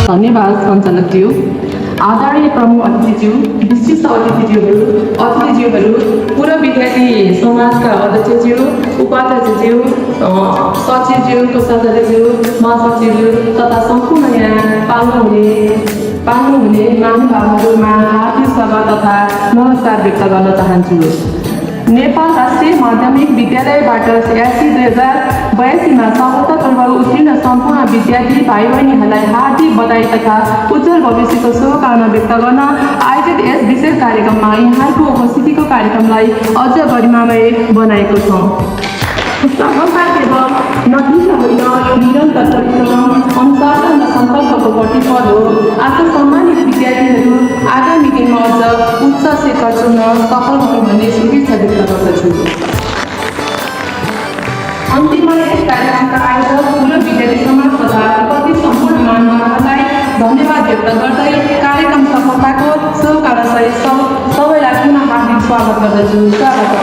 धन्यवाद सञ्चालकज्यू, आदरणीय प्रमुख अतिथिज्यू, विशिष्ट अतिथिज्यूहरू, पूर्व विद्यार्थी समाजका अध्यक्षज्यू, उपाध्यक्षज्यू, सचिवज्यू, कोषाध्यक्षज्यू, महासचिवज्यू तथा सम्पूर्ण यहाँ पाल्नु हुने महानुभावहरूमा हार्दिक स्वागत तथा नमस्कार व्यक्त गर्न चाहन्छु। नेपाल राष्ट्रिय माध्यमिक विद्यालयबाट 2082मा सफलता पूर्वक उत्तीर्ण सम्पूर्ण विद्यार्थी भाइ बहिनीहरूलाई हार्दिक बधाई तथा उज्जवल भविष्यको शुभकामना व्यक्त गर्न आयोजित यस विशेष कार्यक्रममा यहाँको उपस्थितिको कार्यक्रमलाई अझ गरिमामय बनाएको छौँ। सफलता केवल नतिजा होइन, यो निरन्तर परिश्रम, अनुशासन र सङ्कल्पको प्रतिफल हो। आज सम्मानित विद्यार्थीहरू आगामी दिनमा अझ उच्च शिखर छुन सफल हुनु भन्ने शुभेच्छा व्यक्त गर्दछु। अन्तिममा यस कार्यक्रमका आयोजक पूर्व विद्यार्थी समाज तथा उपस्थित सम्पूर्ण महानुभावहरूलाई धन्यवाद व्यक्त गर्दै कार्यक्रम सफलताको शुभकामनासहित सबैलाई पुनः हार्दिक स्वागत गर्दछु। स्वागत।